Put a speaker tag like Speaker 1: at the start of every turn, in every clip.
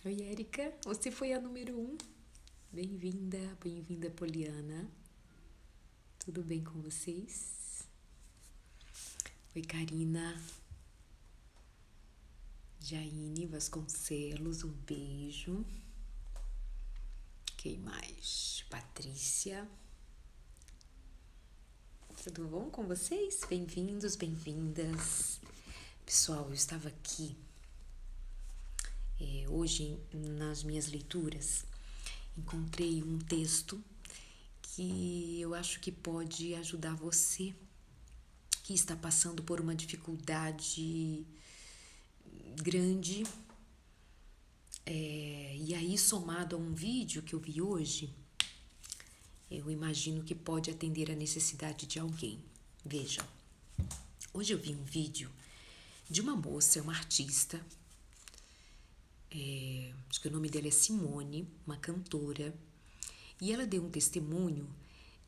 Speaker 1: Oi, Érica, você foi a número 1. Bem-vinda, bem-vinda, Poliana. Tudo bem com vocês? Oi, Karina. Jaine Vasconcelos, um beijo. Quem mais? Patrícia. Tudo bom com vocês? Bem-vindos, bem-vindas. Pessoal, eu estava aqui hoje nas minhas leituras. Encontrei um texto que eu acho que pode ajudar você que está passando por uma dificuldade grande, e aí somado a um vídeo que eu vi hoje, eu imagino que pode atender a necessidade de alguém. Veja, hoje eu vi um vídeo de uma moça, uma artista, acho que o nome dela é Simone, uma cantora, e ela deu um testemunho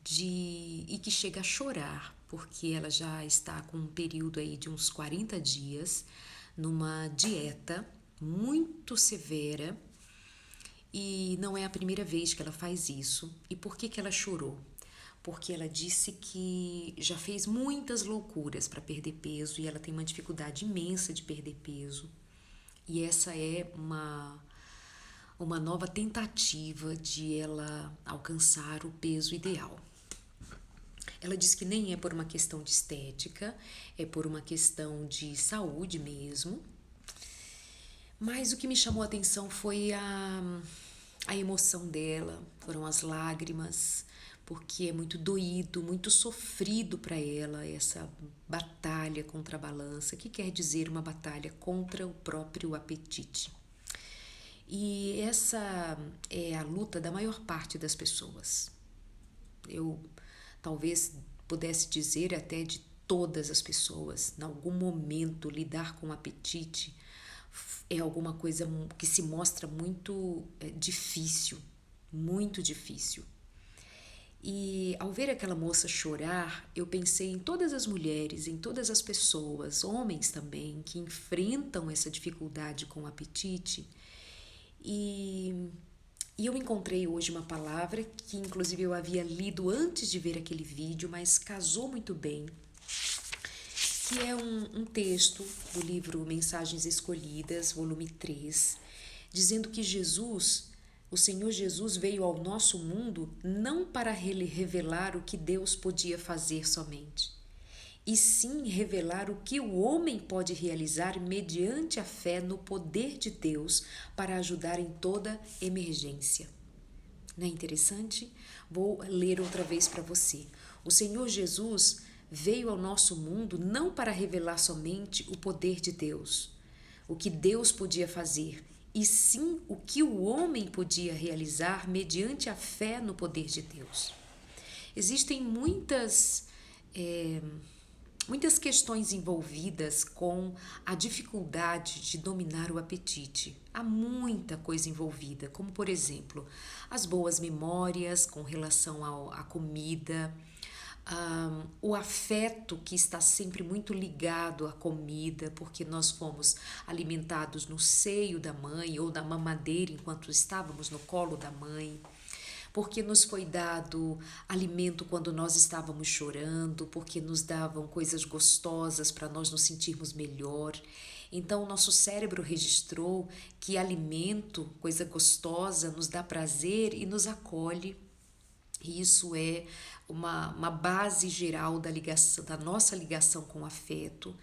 Speaker 1: e que chega a chorar, porque ela já está com um período aí de uns 40 dias numa dieta muito severa e não é a primeira vez que ela faz isso. E por que ela chorou? Porque ela disse que já fez muitas loucuras para perder peso e ela tem uma dificuldade imensa de perder peso. E essa é uma nova tentativa de ela alcançar o peso ideal. Ela diz que nem é por uma questão de estética, é por uma questão de saúde mesmo. Mas o que me chamou a atenção foi a emoção dela, foram as lágrimas, porque é muito doído, muito sofrido para ela essa batalha contra a balança, que quer dizer uma batalha contra o próprio apetite. E essa é a luta da maior parte das pessoas. Eu talvez pudesse dizer até de todas as pessoas, em algum momento lidar com o apetite é alguma coisa que se mostra muito difícil, muito difícil. E ao ver aquela moça chorar, eu pensei em todas as mulheres, em todas as pessoas, homens também, que enfrentam essa dificuldade com o apetite. E eu encontrei hoje uma palavra que inclusive eu havia lido antes de ver aquele vídeo, mas casou muito bem, que é um texto do livro Mensagens Escolhidas, volume 3, dizendo que Jesus, o Senhor Jesus, veio ao nosso mundo não para revelar o que Deus podia fazer somente, e sim revelar o que o homem pode realizar mediante a fé no poder de Deus para ajudar em toda emergência. Não é interessante? Vou ler outra vez para você. O Senhor Jesus veio ao nosso mundo não para revelar somente o poder de Deus, o que Deus podia fazer, e sim o que o homem podia realizar mediante a fé no poder de Deus. Existem muitas questões envolvidas com a dificuldade de dominar o apetite. Há muita coisa envolvida, como por exemplo, as boas memórias com relação à comida, o afeto que está sempre muito ligado à comida, porque nós fomos alimentados no seio da mãe ou da mamadeira enquanto estávamos no colo da mãe, porque nos foi dado alimento quando nós estávamos chorando, porque nos davam coisas gostosas para nós nos sentirmos melhor. Então, o nosso cérebro registrou que alimento, coisa gostosa, nos dá prazer e nos acolhe. E isso é uma base geral da ligação, da nossa ligação com o afeto.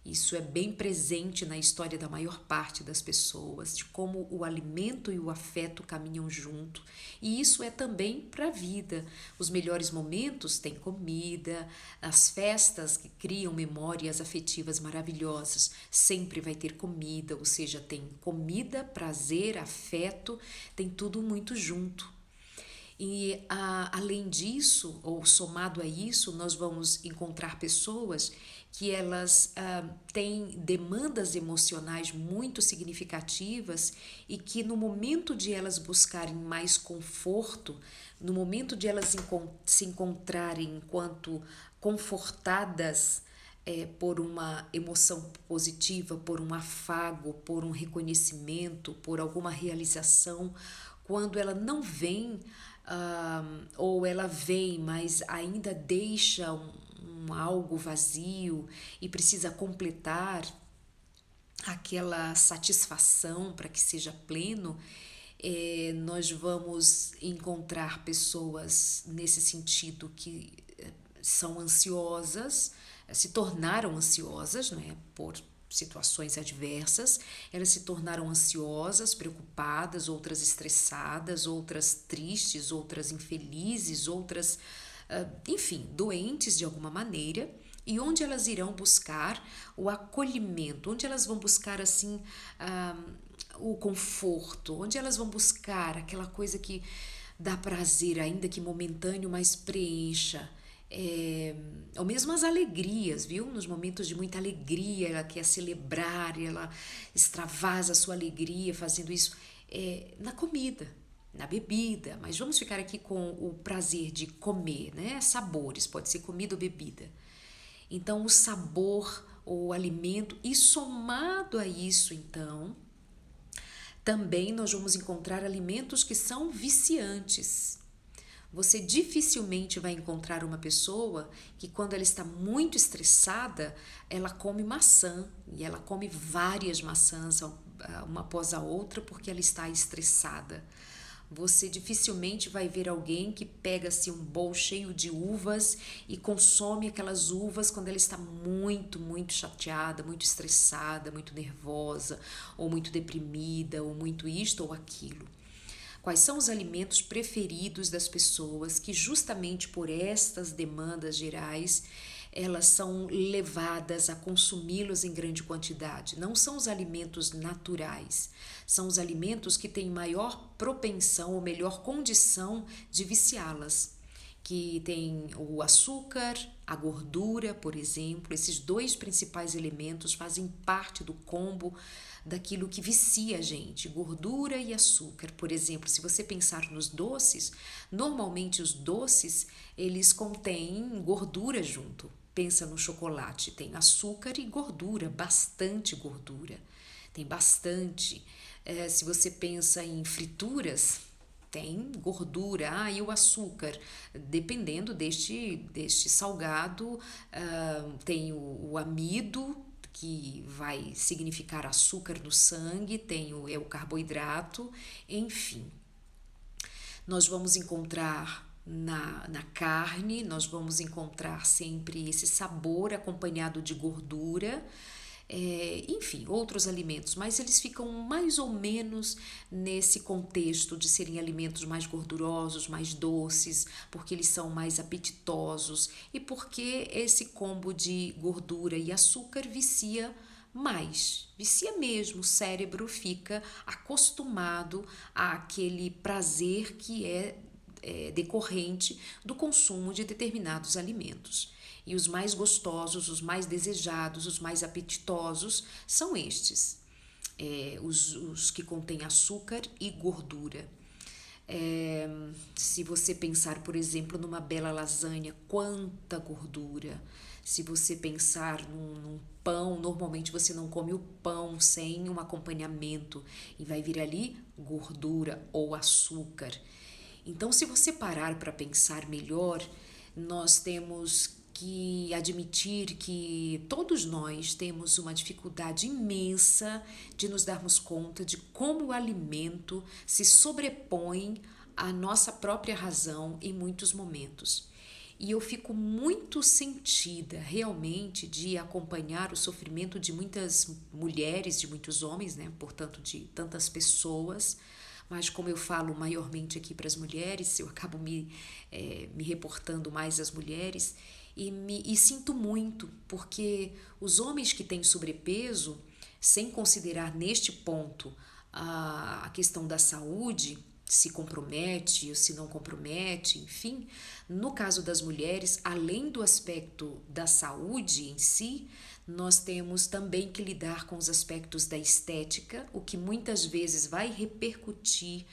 Speaker 1: Isso é bem presente na história da maior parte das pessoas, de como o alimento e o afeto caminham junto. E isso é também para a vida. Os melhores momentos têm comida, as festas que criam memórias afetivas maravilhosas, sempre vai ter comida, ou seja, tem comida, prazer, afeto, tem tudo muito junto. E além disso, ou somado a isso, nós vamos encontrar pessoas que elas têm demandas emocionais muito significativas e que no momento de elas buscarem mais conforto, no momento de elas se encontrarem enquanto confortadas por uma emoção positiva, por um afago, por um reconhecimento, por alguma realização, quando ela não vem, ou ela vem, mas ainda deixa um algo vazio e precisa completar aquela satisfação para que seja pleno, nós vamos encontrar pessoas nesse sentido que são ansiosas, se tornaram ansiosas, né, por situações adversas, elas se tornaram ansiosas, preocupadas, outras estressadas, outras tristes, outras infelizes, outras, enfim, doentes de alguma maneira. E onde elas irão buscar o acolhimento, onde elas vão buscar assim o conforto, onde elas vão buscar aquela coisa que dá prazer, ainda que momentâneo, mas preencha. Ou mesmo as alegrias, viu? Nos momentos de muita alegria, ela quer celebrar, ela extravasa a sua alegria fazendo isso na comida, na bebida. Mas vamos ficar aqui com o prazer de comer, né? Sabores, pode ser comida ou bebida. Então, o sabor, o alimento, e somado a isso, então, também nós vamos encontrar alimentos que são viciantes. Você dificilmente vai encontrar uma pessoa que, quando ela está muito estressada, ela come maçã, e ela come várias maçãs uma após a outra porque ela está estressada. Você dificilmente vai ver alguém que pega-se um bowl cheio de uvas e consome aquelas uvas quando ela está muito, muito chateada, muito estressada, muito nervosa, ou muito deprimida, ou muito isto ou aquilo. Quais são os alimentos preferidos das pessoas que, justamente por estas demandas gerais, elas são levadas a consumi-los em grande quantidade? Não são os alimentos naturais, são os alimentos que têm maior propensão ou melhor condição de viciá-las, que tem o açúcar, a gordura, por exemplo. Esses dois principais elementos fazem parte do combo daquilo que vicia a gente, gordura e açúcar. Por exemplo, se você pensar nos doces, normalmente os doces, eles contêm gordura junto. Pensa no chocolate, tem açúcar e gordura, bastante gordura, tem bastante. Se você pensa em frituras, tem gordura, e o açúcar, dependendo deste salgado, tem o amido, que vai significar açúcar no sangue, tem o carboidrato, enfim. Nós vamos encontrar na carne, nós vamos encontrar sempre esse sabor acompanhado de gordura, enfim, outros alimentos, mas eles ficam mais ou menos nesse contexto de serem alimentos mais gordurosos, mais doces, porque eles são mais apetitosos e porque esse combo de gordura e açúcar vicia mais, vicia mesmo, o cérebro fica acostumado àquele prazer que é decorrente do consumo de determinados alimentos. E os mais gostosos, os mais desejados, os mais apetitosos são estes, os que contêm açúcar e gordura. Se você pensar, por exemplo, numa bela lasanha, quanta gordura. Se você pensar num pão, normalmente você não come o pão sem um acompanhamento e vai vir ali gordura ou açúcar. Então, se você parar para pensar melhor, nós temos que admitir que todos nós temos uma dificuldade imensa de nos darmos conta de como o alimento se sobrepõe à nossa própria razão em muitos momentos. E eu fico muito sentida realmente de acompanhar o sofrimento de muitas mulheres, de muitos homens, né? Portanto, de tantas pessoas. Mas como eu falo maiormente aqui para as mulheres, eu acabo me reportando mais às mulheres e sinto muito, porque os homens que têm sobrepeso, sem considerar neste ponto a questão da saúde, se compromete ou se não compromete, enfim, no caso das mulheres, além do aspecto da saúde em si, nós temos também que lidar com os aspectos da estética, o que muitas vezes vai repercutir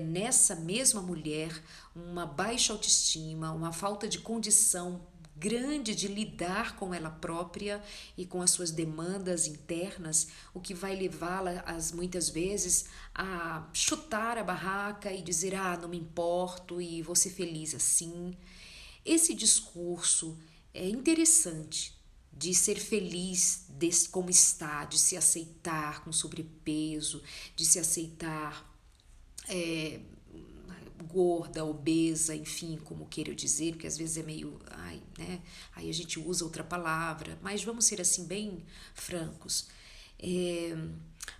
Speaker 1: nessa mesma mulher uma baixa autoestima, uma falta de condição grande de lidar com ela própria e com as suas demandas internas, o que vai levá-la, muitas vezes, a chutar a barraca e dizer: ah, não me importo e vou ser feliz assim. Esse discurso é interessante, de ser feliz desse, como está, de se aceitar com sobrepeso, de se aceitar é, gorda, obesa, enfim, como queira dizer, porque às vezes é meio, ai, né? Aí a gente usa outra palavra, mas vamos ser assim bem francos. É,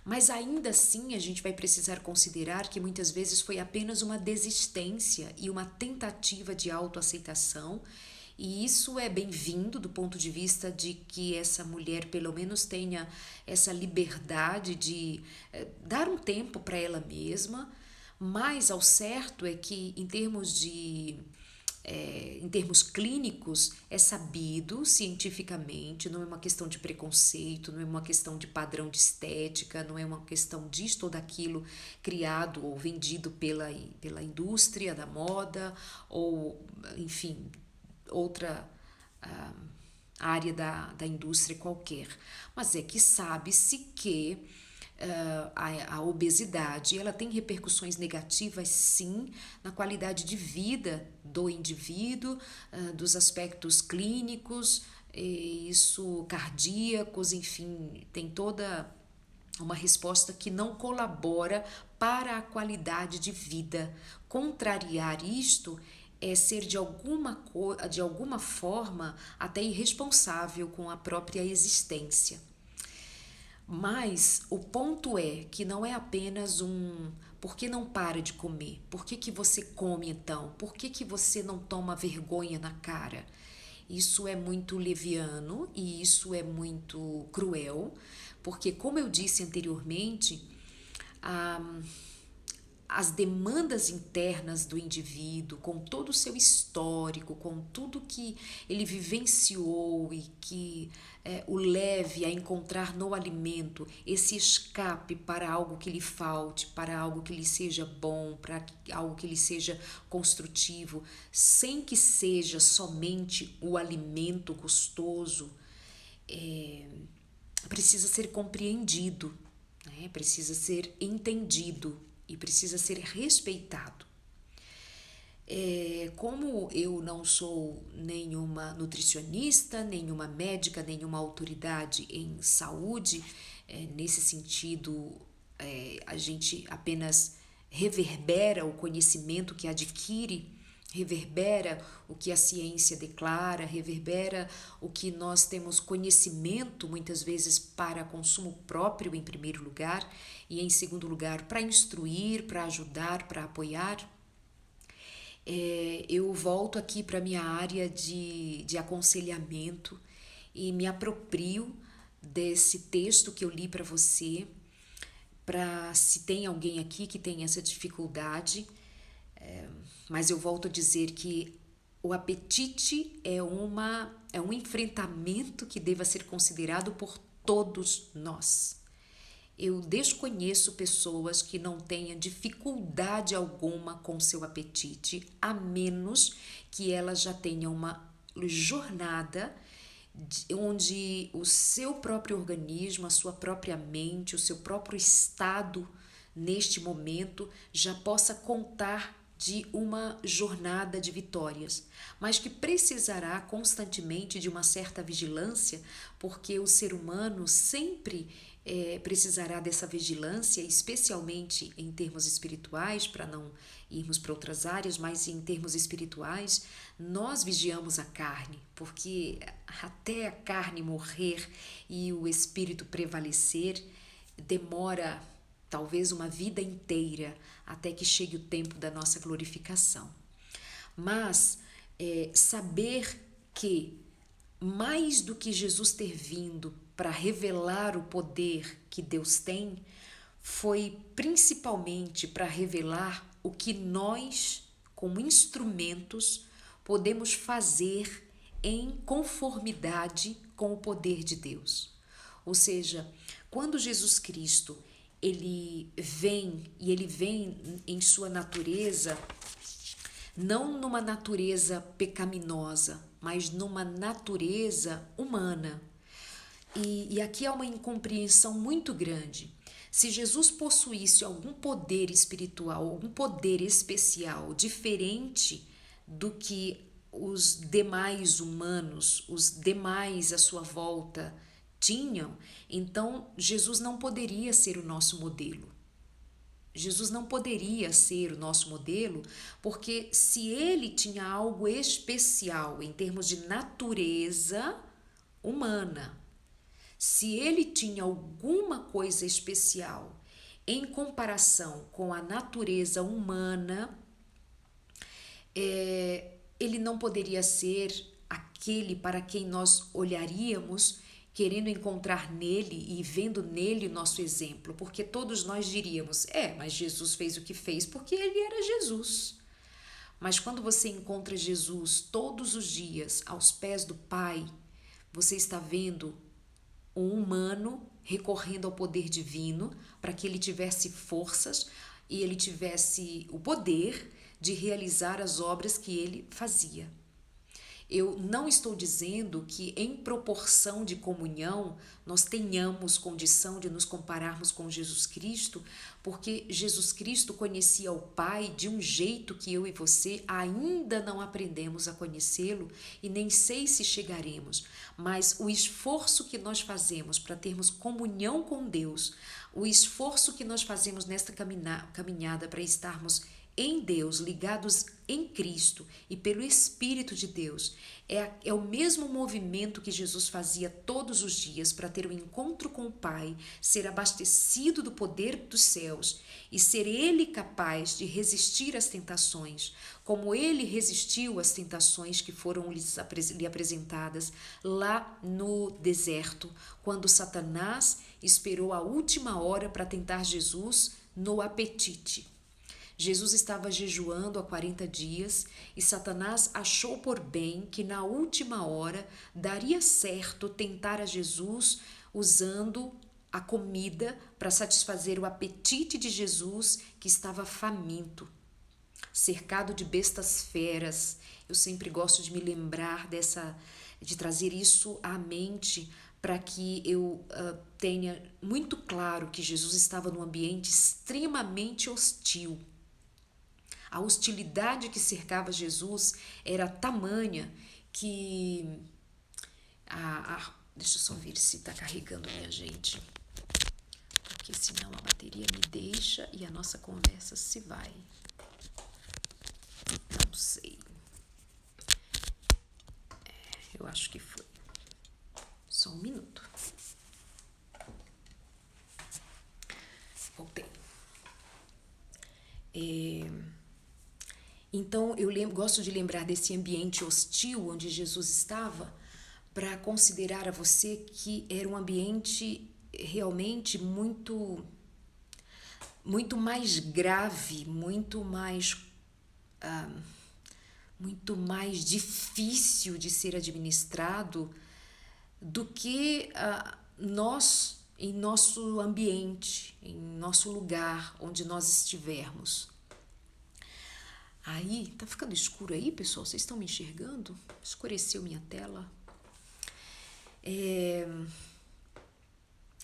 Speaker 1: mas ainda assim a gente vai precisar considerar que muitas vezes foi apenas uma desistência e uma tentativa de autoaceitação, e isso é bem-vindo do ponto de vista de que essa mulher pelo menos tenha essa liberdade de dar um tempo para ela mesma, mas ao certo é que em termos clínicos, é sabido cientificamente, não é uma questão de preconceito, não é uma questão de padrão de estética, não é uma questão disto ou daquilo criado ou vendido pela indústria da moda ou, enfim, outra área da indústria qualquer. Mas é que sabe-se que a obesidade ela tem repercussões negativas, sim, na qualidade de vida do indivíduo, dos aspectos clínicos, isso cardíacos, enfim, tem toda uma resposta que não colabora para a qualidade de vida. Contrariar isto é ser de alguma forma até irresponsável com a própria existência. Mas o ponto é que não é apenas por que não para de comer? Por que você come então? Por que você não toma vergonha na cara? Isso é muito leviano e isso é muito cruel, porque, como eu disse anteriormente, a, as demandas internas do indivíduo, com todo o seu histórico, com tudo que ele vivenciou e que o leve a encontrar no alimento esse escape para algo que lhe falte, para algo que lhe seja bom, para algo que lhe seja construtivo, sem que seja somente o alimento gostoso, precisa ser compreendido, né? Precisa ser entendido e precisa ser respeitado. Como eu não sou nenhuma nutricionista, nenhuma médica, nenhuma autoridade em saúde, nesse sentido, a gente apenas reverbera o conhecimento que adquire, reverbera o que a ciência declara, reverbera o que nós temos conhecimento, muitas vezes para consumo próprio, em primeiro lugar, e em segundo lugar, para instruir, para ajudar, para apoiar. Eu volto aqui para a minha área de aconselhamento e me aproprio desse texto que eu li para você, para se tem alguém aqui que tem essa dificuldade, mas eu volto a dizer que o apetite é um enfrentamento que deva ser considerado por todos nós. Eu desconheço pessoas que não tenham dificuldade alguma com seu apetite, a menos que elas já tenham uma jornada onde o seu próprio organismo, a sua própria mente, o seu próprio estado neste momento já possa contar de uma jornada de vitórias, mas que precisará constantemente de uma certa vigilância, porque o ser humano sempre precisará dessa vigilância, especialmente em termos espirituais, para não irmos para outras áreas, mas em termos espirituais, nós vigiamos a carne, porque até a carne morrer e o espírito prevalecer, demora talvez uma vida inteira até que chegue o tempo da nossa glorificação. Mas saber que mais do que Jesus ter vindo para revelar o poder que Deus tem, foi principalmente para revelar o que nós, como instrumentos, podemos fazer em conformidade com o poder de Deus. Ou seja, quando Jesus Cristo ele vem em sua natureza não numa natureza pecaminosa, mas numa natureza humana. E aqui há uma incompreensão muito grande. Se Jesus possuísse algum poder espiritual, algum poder especial, diferente do que os demais humanos, os demais à sua volta tinham, então Jesus não poderia ser o nosso modelo. Jesus não poderia ser o nosso modelo, porque se ele tinha algo especial em termos de natureza humana, se ele tinha alguma coisa especial em comparação com a natureza humana, ele não poderia ser aquele para quem nós olharíamos querendo encontrar nele e vendo nele o nosso exemplo, porque todos nós diríamos, mas Jesus fez o que fez porque ele era Jesus. Mas quando você encontra Jesus todos os dias aos pés do Pai, você está vendo um humano recorrendo ao poder divino para que ele tivesse forças e ele tivesse o poder de realizar as obras que ele fazia. Eu não estou dizendo que em proporção de comunhão nós tenhamos condição de nos compararmos com Jesus Cristo, porque Jesus Cristo conhecia o Pai de um jeito que eu e você ainda não aprendemos a conhecê-lo e nem sei se chegaremos, mas o esforço que nós fazemos para termos comunhão com Deus, o esforço que nós fazemos nesta caminhada para estarmos em Deus, ligados em Cristo e pelo Espírito de Deus, é o mesmo movimento que Jesus fazia todos os dias para ter um encontro com o Pai, ser abastecido do poder dos céus e ser Ele capaz de resistir às tentações, como Ele resistiu às tentações que foram lhe apresentadas lá no deserto, quando Satanás esperou a última hora para tentar Jesus no apetite. Jesus estava jejuando há 40 dias e Satanás achou por bem que na última hora daria certo tentar a Jesus usando a comida para satisfazer o apetite de Jesus, que estava faminto, cercado de bestas feras. Eu sempre gosto de me lembrar de trazer isso à mente para que eu tenha muito claro que Jesus estava num ambiente extremamente hostil. A hostilidade que cercava Jesus era tamanha que... deixa eu só ver se está carregando, minha gente. Porque senão a bateria me deixa e a nossa conversa se vai. Não sei. Eu acho que foi. Só um minuto. Voltei. Então, eu gosto de lembrar desse ambiente hostil onde Jesus estava para considerar a você que era um ambiente realmente muito mais grave, muito mais difícil de ser administrado do que nós em nosso ambiente, em nosso lugar onde nós estivermos. Aí, tá ficando escuro aí, pessoal? Vocês estão me enxergando? Escureceu minha tela.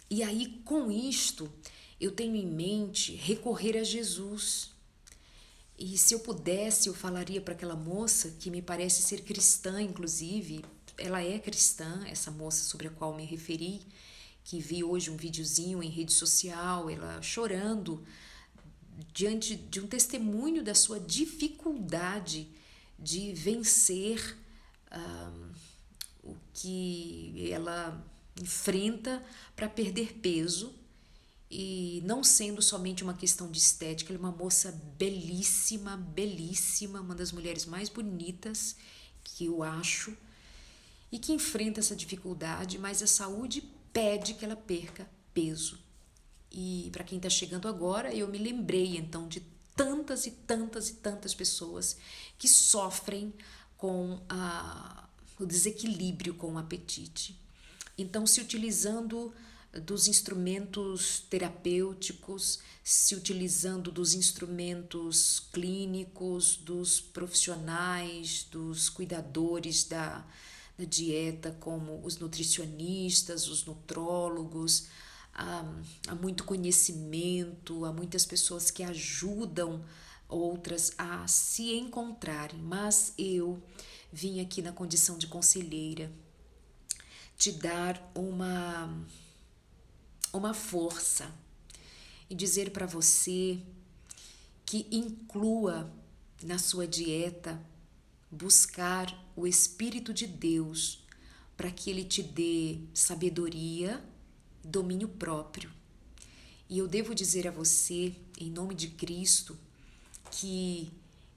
Speaker 1: E aí, com isto, eu tenho em mente recorrer a Jesus. E se eu pudesse, eu falaria para aquela moça, que me parece ser cristã, inclusive, ela é cristã, essa moça sobre a qual me referi, que vi hoje um videozinho em rede social, ela chorando, diante de um testemunho da sua dificuldade de vencer o que ela enfrenta para perder peso, e não sendo somente uma questão de estética. Ela é uma moça belíssima, belíssima, uma das mulheres mais bonitas que eu acho, e que enfrenta essa dificuldade, mas a saúde pede que ela perca peso. E para quem está chegando agora, eu me lembrei então de tantas e tantas e tantas pessoas que sofrem com o desequilíbrio com o apetite. Então, se utilizando dos instrumentos terapêuticos, se utilizando dos instrumentos clínicos, dos profissionais, dos cuidadores da dieta, como os nutricionistas, os nutrólogos. Há muito conhecimento, há muitas pessoas que ajudam outras a se encontrarem, mas eu vim aqui na condição de conselheira te dar uma força e dizer para você que inclua na sua dieta buscar o Espírito de Deus para que ele te dê sabedoria, domínio próprio. E eu devo dizer a você, em nome de Cristo, que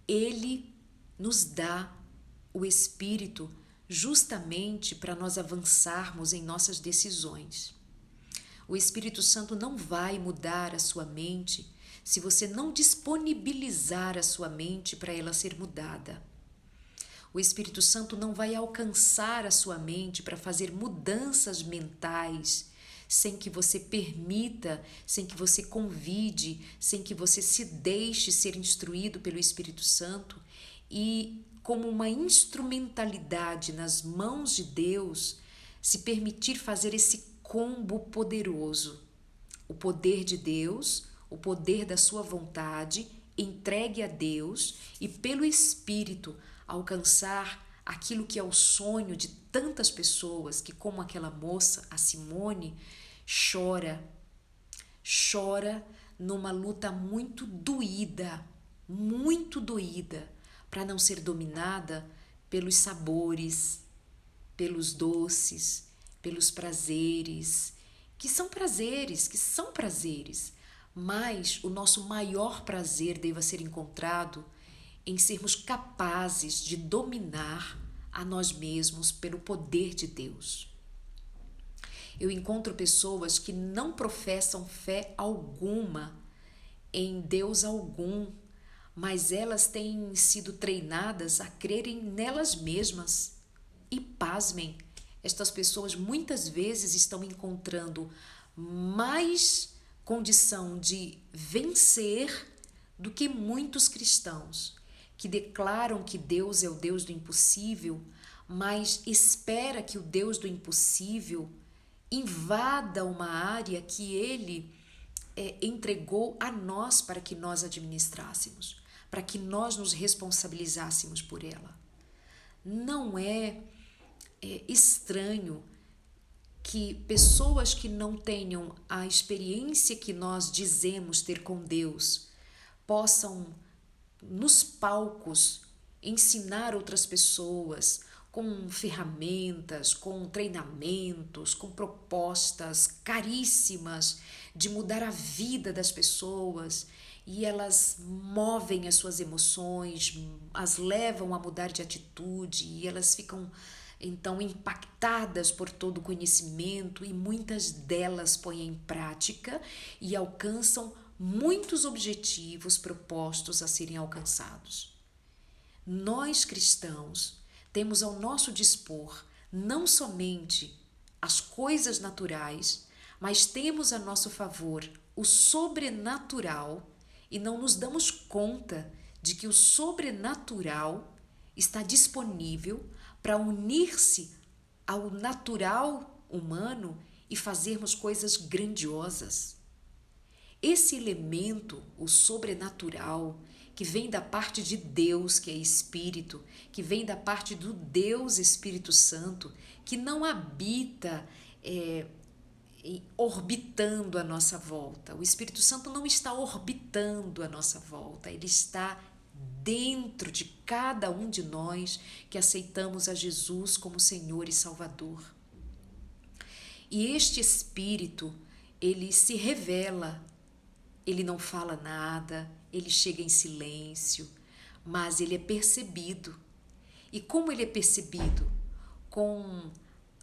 Speaker 1: ele nos dá o Espírito justamente para nós avançarmos em nossas decisões. O Espírito Santo não vai mudar a sua mente se você não disponibilizar a sua mente para ela ser mudada. O Espírito Santo não vai alcançar a sua mente para fazer mudanças mentais sem que você permita, sem que você convide, sem que você se deixe ser instruído pelo Espírito Santo e, como uma instrumentalidade nas mãos de Deus, se permitir fazer esse combo poderoso. O poder de Deus, o poder da sua vontade, entregue a Deus e pelo Espírito alcançar aquilo que é o sonho de tantas pessoas que, como aquela moça, a Simone, chora numa luta muito doída para não ser dominada pelos sabores, pelos doces, pelos prazeres, que são prazeres, mas o nosso maior prazer deva ser encontrado em sermos capazes de dominar a nós mesmos pelo poder de Deus. Eu encontro pessoas que não professam fé alguma em Deus algum, mas elas têm sido treinadas a crerem nelas mesmas. E pasmem, estas pessoas muitas vezes estão encontrando mais condição de vencer do que muitos cristãos que declaram que Deus é o Deus do impossível, mas espera que o Deus do impossível invada uma área que ele entregou a nós para que nós administrássemos, para que nós nos responsabilizássemos por ela. Não é estranho que pessoas que não tenham a experiência que nós dizemos ter com Deus possam, nos palcos, ensinar outras pessoas com ferramentas, com treinamentos, com propostas caríssimas de mudar a vida das pessoas, e elas movem as suas emoções, as levam a mudar de atitude, e elas ficam então impactadas por todo o conhecimento, e muitas delas põem em prática e alcançam muitos objetivos propostos a serem alcançados. Nós cristãos temos ao nosso dispor não somente as coisas naturais, mas temos a nosso favor o sobrenatural, e não nos damos conta de que o sobrenatural está disponível para unir-se ao natural humano e fazermos coisas grandiosas. Esse elemento, o sobrenatural, que vem da parte de Deus, que é Espírito, que vem da parte do Deus Espírito Santo, que não habita orbitando a nossa volta. O Espírito Santo não está orbitando a nossa volta, ele está dentro de cada um de nós que aceitamos a Jesus como Senhor e Salvador. E este Espírito, ele se revela. Ele não fala nada, ele chega em silêncio, mas ele é percebido. E como ele é percebido? Com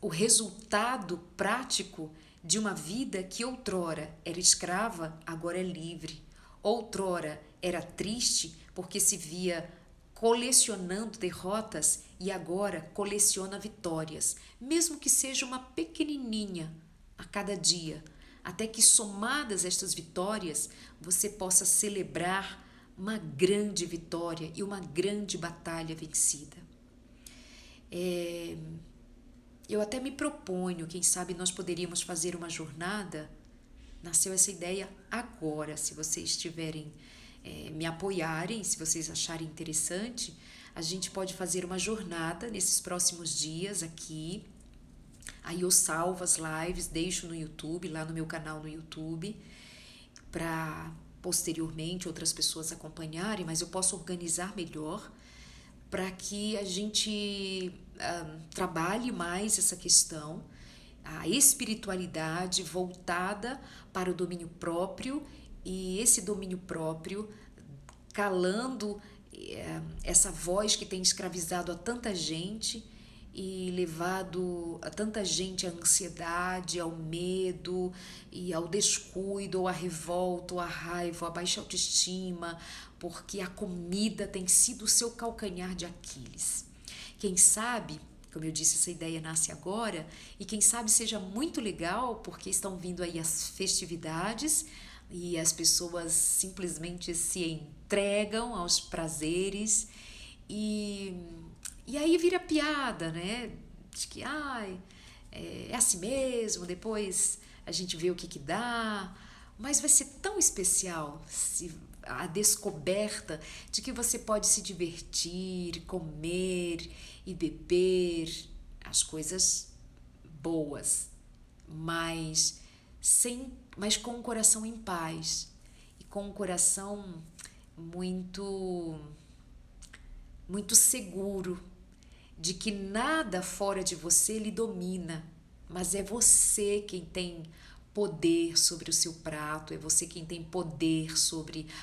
Speaker 1: o resultado prático de uma vida que outrora era escrava, agora é livre. Outrora era triste porque se via colecionando derrotas e agora coleciona vitórias, mesmo que seja uma pequenininha, a cada dia, até que somadas estas vitórias, você possa celebrar uma grande vitória e uma grande batalha vencida. Eu até me proponho, quem sabe nós poderíamos fazer uma jornada. Nasceu essa ideia agora, se vocês tiverem, me apoiarem, se vocês acharem interessante, a gente pode fazer uma jornada nesses próximos dias aqui. Aí eu salvo as lives, deixo no YouTube, lá no meu canal no YouTube, para posteriormente outras pessoas acompanharem, mas eu posso organizar melhor para que a gente trabalhe mais essa questão, a espiritualidade voltada para o domínio próprio, e esse domínio próprio calando essa voz que tem escravizado a tanta gente e levado a tanta gente à ansiedade, ao medo e ao descuido, ou à revolta, ou à raiva, à baixa autoestima, porque a comida tem sido o seu calcanhar de Aquiles. Quem sabe, como eu disse, essa ideia nasce agora, e quem sabe seja muito legal, porque estão vindo aí as festividades e as pessoas simplesmente se entregam aos prazeres e aí vira piada, né? De que é assim mesmo, depois a gente vê o que dá. Mas vai ser tão especial a descoberta de que você pode se divertir, comer e beber as coisas boas, mas com o coração em paz e com o coração muito muito seguro de que nada fora de você lhe domina, mas é você quem tem poder sobre o seu prato, é você quem tem poder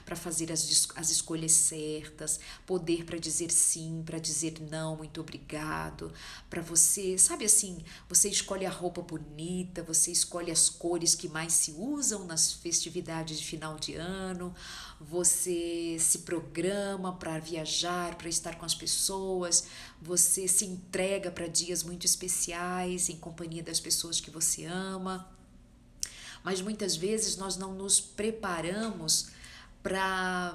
Speaker 1: para fazer as escolhas certas, poder para dizer sim, para dizer não, muito obrigado, para você, sabe assim, você escolhe a roupa bonita, você escolhe as cores que mais se usam nas festividades de final de ano, você se programa para viajar, para estar com as pessoas, você se entrega para dias muito especiais em companhia das pessoas que você ama. Mas muitas vezes nós não nos preparamos para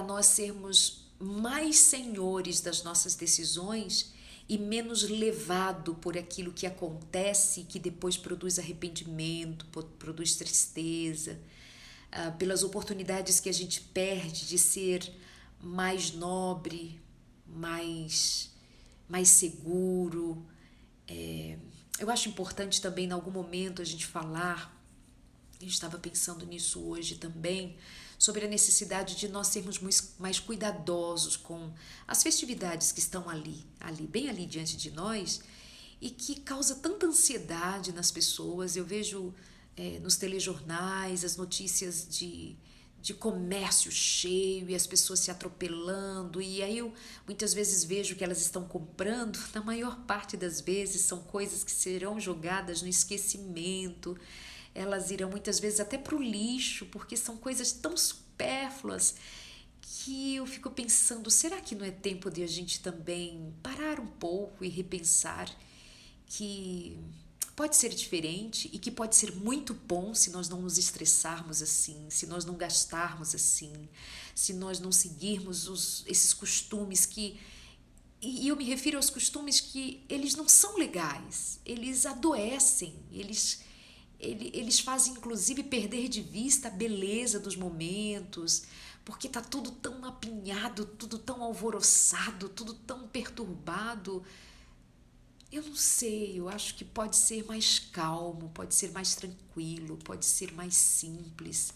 Speaker 1: nós sermos mais senhores das nossas decisões e menos levado por aquilo que acontece e que depois produz arrependimento, produz tristeza, pelas oportunidades que a gente perde de ser mais nobre, mais seguro. Eu acho importante também, em algum momento, a gente falar, eu estava pensando nisso hoje também, sobre a necessidade de nós sermos mais cuidadosos com as festividades que estão bem ali diante de nós, e que causa tanta ansiedade nas pessoas. Eu vejo nos telejornais as notícias de comércio cheio e as pessoas se atropelando, e aí eu muitas vezes vejo que elas estão comprando, na maior parte das vezes são coisas que serão jogadas no esquecimento, elas irão muitas vezes até para o lixo, porque são coisas tão supérfluas que eu fico pensando, será que não é tempo de a gente também parar um pouco e repensar que pode ser diferente e que pode ser muito bom se nós não nos estressarmos assim, se nós não gastarmos assim, se nós não seguirmos esses costumes que... E eu me refiro aos costumes que eles não são legais, eles adoecem, eles fazem inclusive perder de vista a beleza dos momentos, porque está tudo tão apinhado, tudo tão alvoroçado, tudo tão perturbado. Eu não sei, eu acho que pode ser mais calmo, pode ser mais tranquilo, pode ser mais simples.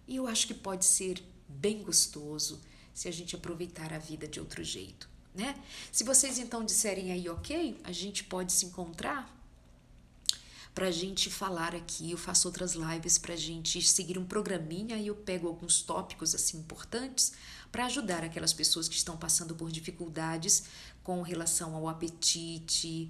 Speaker 1: E eu acho que pode ser bem gostoso se a gente aproveitar a vida de outro jeito, né? Se vocês então disserem aí, ok, a gente pode se encontrar para a gente falar aqui, eu faço outras lives para a gente seguir um programinha e eu pego alguns tópicos assim importantes para ajudar aquelas pessoas que estão passando por dificuldades com relação ao apetite,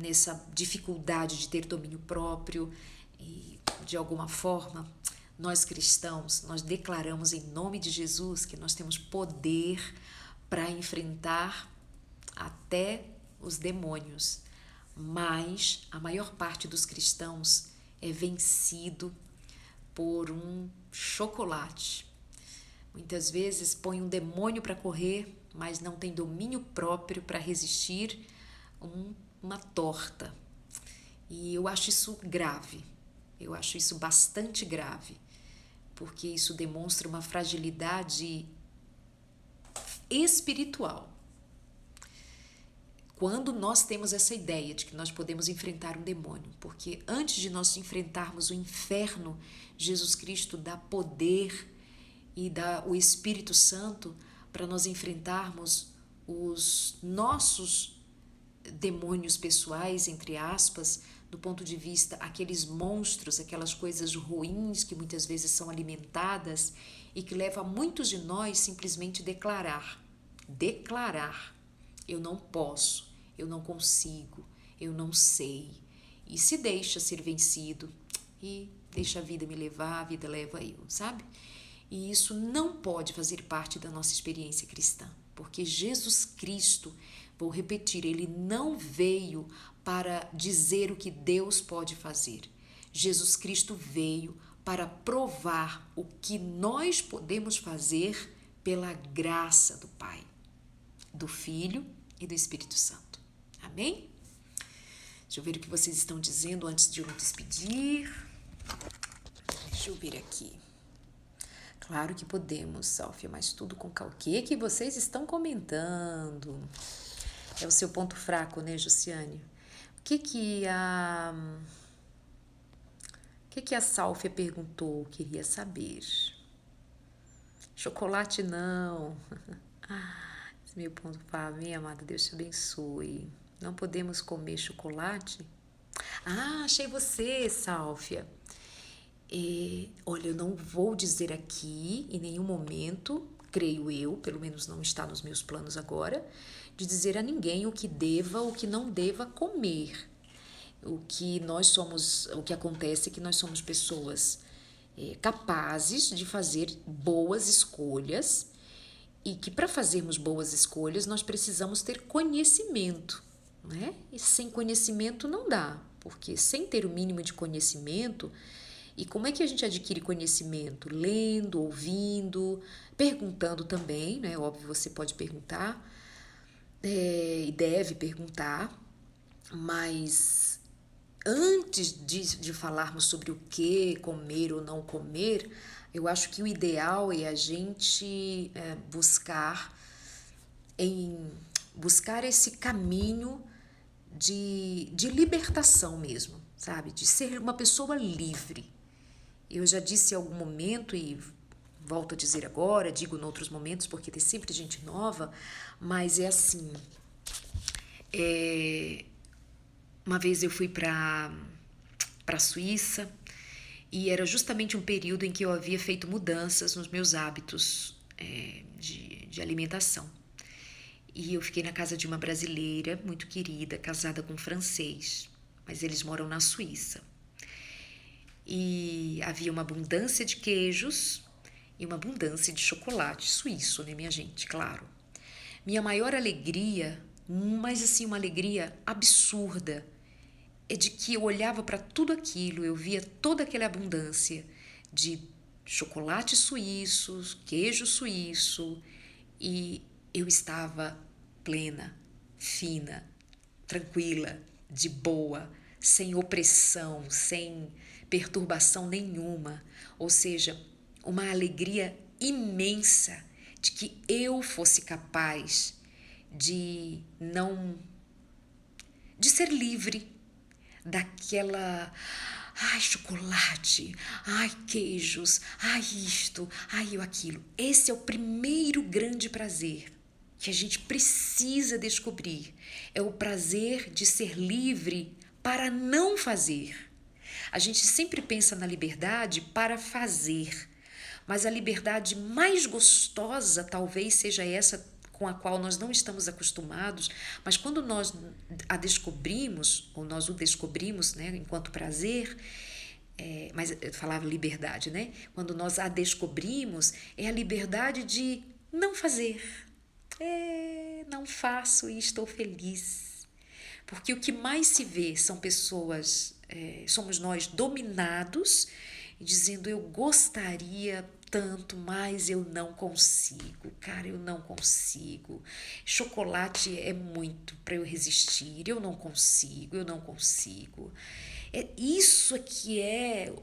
Speaker 1: nessa dificuldade de ter domínio próprio. E de alguma forma, nós cristãos, nós declaramos em nome de Jesus que nós temos poder para enfrentar até os demônios, mas a maior parte dos cristãos é vencido por um chocolate. Muitas vezes põe um demônio para correr, mas não tem domínio próprio para resistir uma torta. E eu acho isso grave, eu acho isso bastante grave, porque isso demonstra uma fragilidade espiritual. Quando nós temos essa ideia de que nós podemos enfrentar um demônio, porque antes de nós enfrentarmos o inferno, Jesus Cristo dá poder e dá o Espírito Santo para nós enfrentarmos os nossos demônios pessoais, entre aspas, do ponto de vista aqueles monstros, aquelas coisas ruins que muitas vezes são alimentadas e que leva muitos de nós simplesmente declarar, eu não posso, eu não consigo, eu não sei, e se deixa ser vencido e deixa a vida me levar, a vida leva eu, sabe? E isso não pode fazer parte da nossa experiência cristã, porque Jesus Cristo, vou repetir, ele não veio para dizer o que Deus pode fazer. Jesus Cristo veio para provar o que nós podemos fazer pela graça do Pai, do Filho e do Espírito Santo. Amém? Deixa eu ver o que vocês estão dizendo antes de eu me despedir. Deixa eu ver aqui. Claro que podemos, Sófia, mas tudo com calma. O que vocês estão comentando? É o seu ponto fraco, né, Jussiane? O que a Sálfia perguntou? Queria saber. Chocolate não. Esse meu ponto fraco, minha amada, Deus te abençoe. Não podemos comer chocolate? Achei você, Sálfia. Olha, eu não vou dizer aqui em nenhum momento, creio eu, pelo menos não está nos meus planos agora, de dizer a ninguém o que deva ou o que não deva comer. O que acontece é que nós somos pessoas capazes de fazer boas escolhas e que para fazermos boas escolhas nós precisamos ter conhecimento, né? E sem conhecimento não dá, porque sem ter o mínimo de conhecimento. E como é que a gente adquire conhecimento? Lendo, ouvindo, perguntando também, né? Óbvio, você pode perguntar e deve perguntar, mas antes de falarmos sobre o que comer ou não comer, eu acho que o ideal é a gente buscar esse caminho de libertação mesmo, sabe? De ser uma pessoa livre. Eu já disse em algum momento e volto a dizer agora, digo em outros momentos porque tem sempre gente nova, mas é assim, uma vez eu fui para a Suíça e era justamente um período em que eu havia feito mudanças nos meus hábitos de alimentação. E eu fiquei na casa de uma brasileira muito querida, casada com um francês, mas eles moram na Suíça. E havia uma abundância de queijos e uma abundância de chocolate suíço, né, minha gente? Claro. Minha maior alegria, mas assim, uma alegria absurda, é de que eu olhava para tudo aquilo, eu via toda aquela abundância de chocolate suíço, queijo suíço, e eu estava plena, fina, tranquila, de boa, sem opressão, sem perturbação nenhuma, ou seja, uma alegria imensa de que eu fosse capaz de ser livre daquela chocolate, queijos, isto, aquilo. Esse é o primeiro grande prazer que a gente precisa descobrir. É o prazer de ser livre para não fazer. A gente sempre pensa na liberdade para fazer, mas a liberdade mais gostosa talvez seja essa com a qual nós não estamos acostumados, mas quando nós a descobrimos, ou nós o descobrimos, né, enquanto prazer, mas eu falava liberdade, né? Quando nós a descobrimos, é a liberdade de não fazer. Não faço e estou feliz. Porque o que mais se vê são pessoas, somos nós dominados, dizendo eu gostaria tanto, mas eu não consigo, cara, eu não consigo. Chocolate é muito para eu resistir, eu não consigo, eu não consigo. É isso aqui é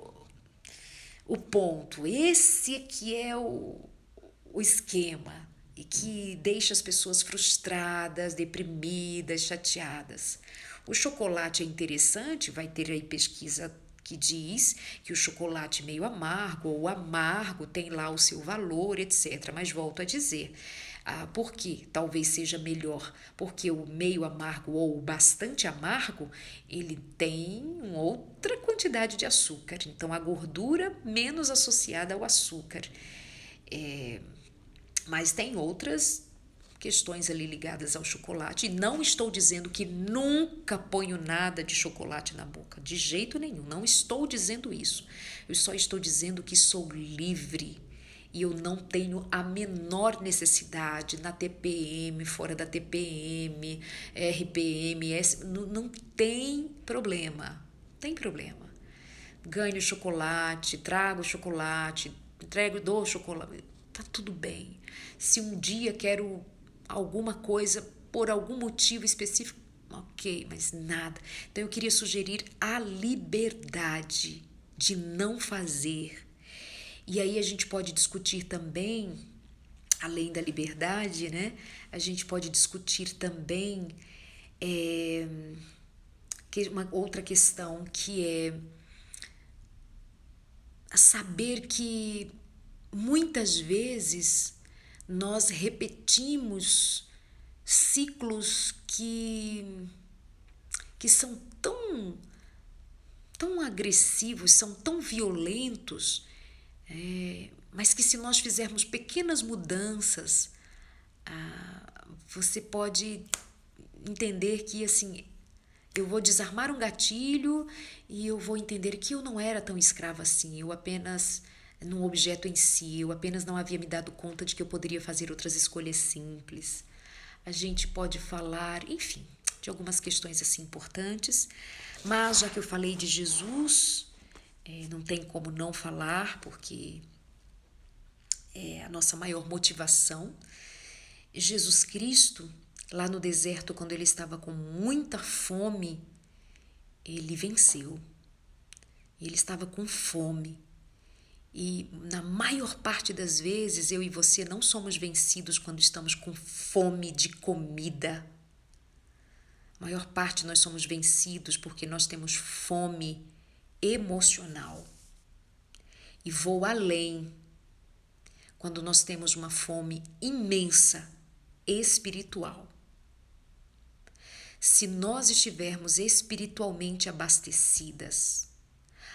Speaker 1: o ponto, esse aqui é o esquema e que deixa as pessoas frustradas, deprimidas, chateadas. O chocolate é interessante, vai ter aí pesquisa que diz que o chocolate meio amargo ou amargo tem lá o seu valor, etc. Mas volto a dizer, por que talvez seja melhor? Porque o meio amargo ou o bastante amargo, ele tem outra quantidade de açúcar. Então, a gordura menos associada ao açúcar. Mas tem outras questões ali ligadas ao chocolate. E não estou dizendo que nunca ponho nada de chocolate na boca. De jeito nenhum. Não estou dizendo isso. Eu só estou dizendo que sou livre. E eu não tenho a menor necessidade na TPM, fora da TPM, RPM, não tem problema. Tem problema. Ganho chocolate, trago chocolate, entrego, dou chocolate. Tá tudo bem. Se um dia quero alguma coisa por algum motivo específico, ok, mas nada. Então eu queria sugerir a liberdade de não fazer. E aí a gente pode discutir também, além da liberdade, né? A gente pode discutir também uma outra questão que é saber que muitas vezes nós repetimos ciclos que são tão agressivos, são tão violentos, mas que se nós fizermos pequenas mudanças, você pode entender que assim, eu vou desarmar um gatilho e eu vou entender que eu não era tão escrava assim, eu apenas, num objeto em si, eu apenas não havia me dado conta de que eu poderia fazer outras escolhas simples. A gente pode falar, enfim, de algumas questões assim importantes, mas já que eu falei de Jesus, não tem como não falar, porque é a nossa maior motivação. Jesus Cristo, lá no deserto, quando ele estava com muita fome, ele venceu. Ele estava com fome. E na maior parte das vezes, eu e você não somos vencidos quando estamos com fome de comida. A maior parte nós somos vencidos porque nós temos fome emocional. E vou além. Quando nós temos uma fome imensa espiritual. Se nós estivermos espiritualmente abastecidas,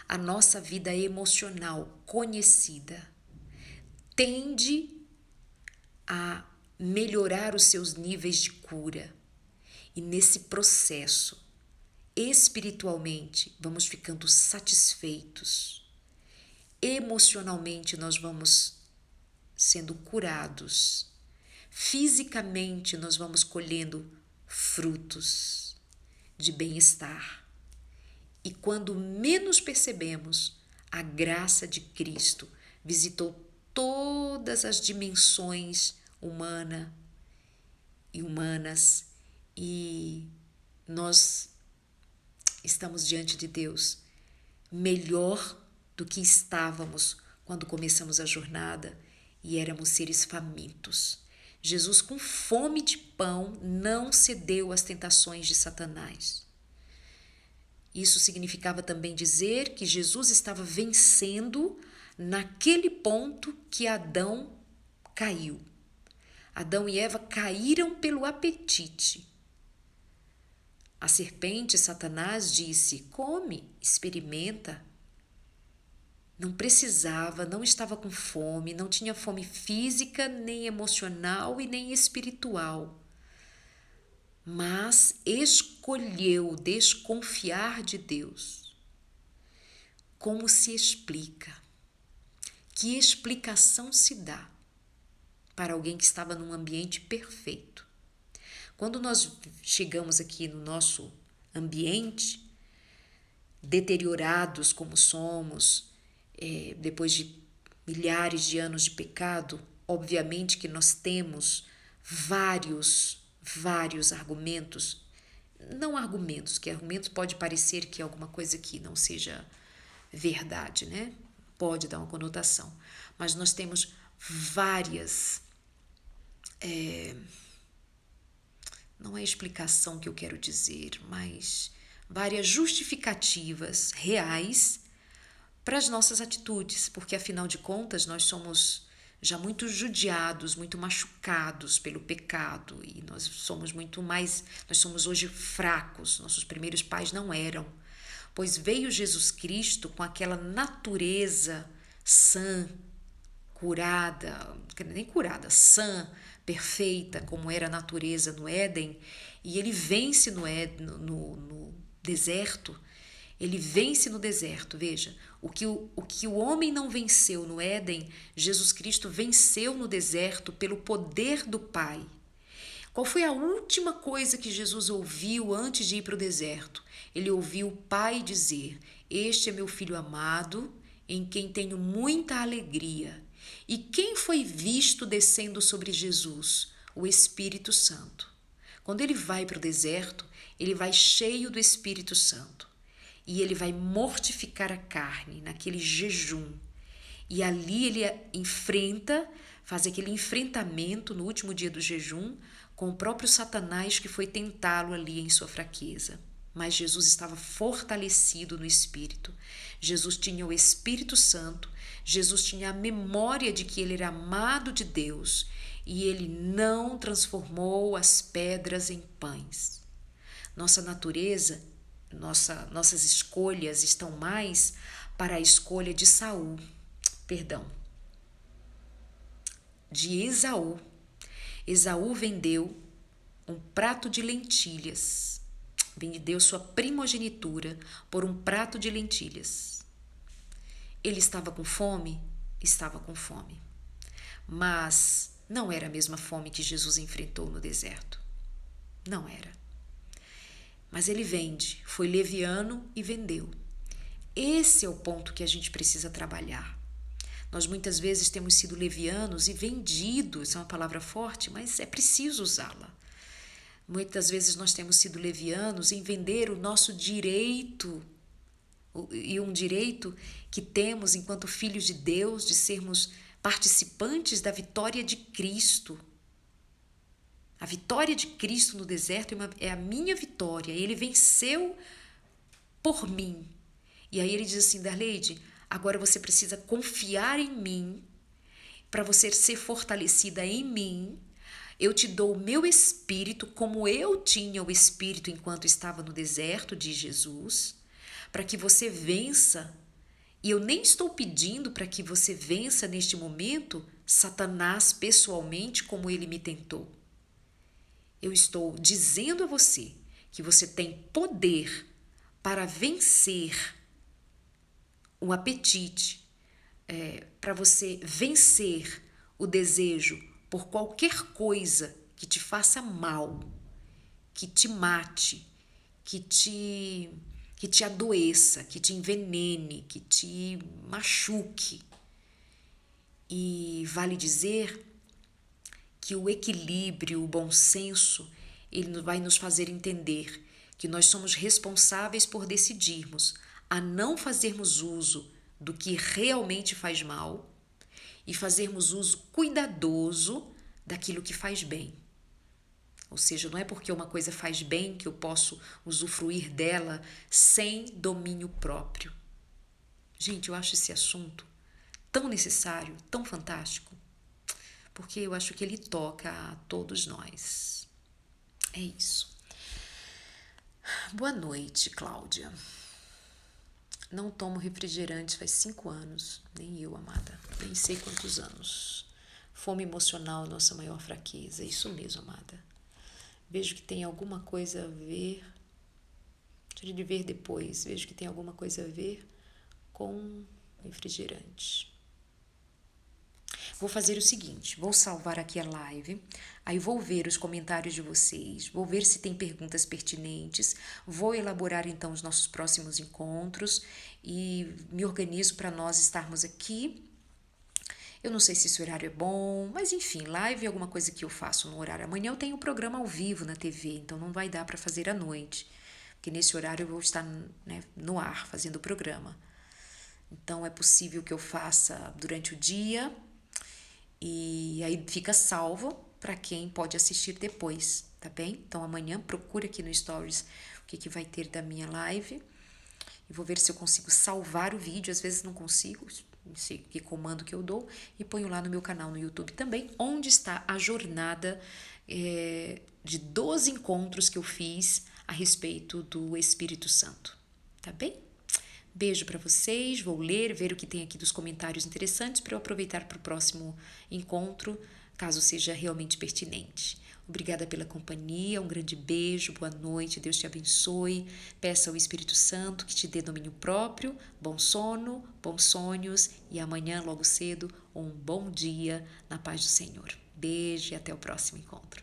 Speaker 1: a nossa vida emocional conhecida tende a melhorar os seus níveis de cura. E nesse processo, espiritualmente, vamos ficando satisfeitos. Emocionalmente, nós vamos sendo curados. Fisicamente, nós vamos colhendo frutos de bem-estar. E quando menos percebemos, a graça de Cristo visitou todas as dimensões humanas e nós estamos diante de Deus melhor do que estávamos quando começamos a jornada e éramos seres famintos. Jesus, com fome de pão, não cedeu às tentações de Satanás. Isso significava também dizer que Jesus estava vencendo naquele ponto que Adão caiu. Adão e Eva caíram pelo apetite. A serpente, Satanás, disse: come, experimenta. Não precisava, não estava com fome, não tinha fome física, nem emocional e nem espiritual. Mas escolheu desconfiar de Deus. Como se explica? Que explicação se dá para alguém que estava num ambiente perfeito? Quando nós chegamos aqui no nosso ambiente, deteriorados como somos, depois de milhares de anos de pecado, obviamente que nós temos vários argumentos, não argumentos, que argumentos pode parecer que é alguma coisa que não seja verdade, né? Pode dar uma conotação, mas nós temos várias, não é explicação que eu quero dizer, mas várias justificativas reais para as nossas atitudes, porque afinal de contas nós somos já muito judiados, muito machucados pelo pecado e nós somos hoje fracos. Nossos primeiros pais não eram, pois veio Jesus Cristo com aquela natureza sã, curada, nem curada, sã, perfeita, como era a natureza no Éden, e ele vence no deserto. Ele vence no deserto, veja, o que o homem não venceu no Éden, Jesus Cristo venceu no deserto pelo poder do Pai. Qual foi a última coisa que Jesus ouviu antes de ir para o deserto? Ele ouviu o Pai dizer: "Este é meu filho amado, em quem tenho muita alegria." E quem foi visto descendo sobre Jesus? O Espírito Santo. Quando ele vai para o deserto, ele vai cheio do Espírito Santo. E ele vai mortificar a carne naquele jejum. E ali ele faz aquele enfrentamento no último dia do jejum com o próprio Satanás que foi tentá-lo ali em sua fraqueza. Mas Jesus estava fortalecido no Espírito. Jesus tinha o Espírito Santo. Jesus tinha a memória de que ele era amado de Deus. E ele não transformou as pedras em pães. Nossa natureza, nossas escolhas estão mais para a escolha de de Esaú. Esaú vendeu um prato de lentilhas, vendeu sua primogenitura por um prato de lentilhas. Ele estava com fome? Estava com fome. Mas não era a mesma fome que Jesus enfrentou no deserto. Não era. Mas ele foi leviano e vendeu. Esse é o ponto que a gente precisa trabalhar. Nós muitas vezes temos sido levianos e vendidos, é uma palavra forte, mas é preciso usá-la. Muitas vezes nós temos sido levianos em vender o nosso direito, e um direito que temos enquanto filhos de Deus, de sermos participantes da vitória de Cristo. A vitória de Cristo no deserto é a minha vitória. Ele venceu por mim. E aí ele diz assim: Darleide, agora você precisa confiar em mim para você ser fortalecida em mim. Eu te dou o meu espírito, como eu tinha o espírito enquanto estava no deserto de Jesus, para que você vença. E eu nem estou pedindo para que você vença neste momento Satanás pessoalmente, como ele me tentou. Eu estou dizendo a você que você tem poder para vencer o apetite, para você vencer o desejo por qualquer coisa que te faça mal, que te mate, que te adoeça, que te envenene, que te machuque. E vale dizer que o equilíbrio, o bom senso, ele vai nos fazer entender que nós somos responsáveis por decidirmos a não fazermos uso do que realmente faz mal e fazermos uso cuidadoso daquilo que faz bem. Ou seja, não é porque uma coisa faz bem que eu posso usufruir dela sem domínio próprio. Gente, eu acho esse assunto tão necessário, tão fantástico, porque eu acho que ele toca a todos nós. É isso. Boa noite, Cláudia. Não tomo refrigerante faz 5 anos, nem eu, amada, nem sei quantos anos. Fome emocional, nossa maior fraqueza. É isso mesmo, amada. Vejo que tem alguma coisa a ver, tire de ver depois, vejo que tem alguma coisa a ver com refrigerante. Vou fazer o seguinte, vou salvar aqui a live, aí vou ver os comentários de vocês, vou ver se tem perguntas pertinentes, vou elaborar então os nossos próximos encontros e me organizo para nós estarmos aqui. Eu não sei se esse horário é bom, mas enfim, live é alguma coisa que eu faço no horário. Amanhã eu tenho um programa ao vivo na TV, então não vai dar para fazer à noite, porque nesse horário eu vou estar, né, no ar fazendo o programa. Então é possível que eu faça durante o dia e aí fica salvo para quem pode assistir depois, tá bem? Então amanhã procura aqui no Stories o que vai ter da minha live e vou ver se eu consigo salvar o vídeo. Às vezes não consigo, não sei que comando que eu dou, e ponho lá no meu canal no YouTube também, onde está a jornada de 12 encontros que eu fiz a respeito do Espírito Santo, tá bem? Beijo para vocês, vou ler, ver o que tem aqui dos comentários interessantes para eu aproveitar para o próximo encontro, caso seja realmente pertinente. Obrigada pela companhia, um grande beijo, boa noite, Deus te abençoe. Peça ao Espírito Santo que te dê domínio próprio, bom sono, bons sonhos e amanhã, logo cedo, um bom dia na paz do Senhor. Beijo e até o próximo encontro.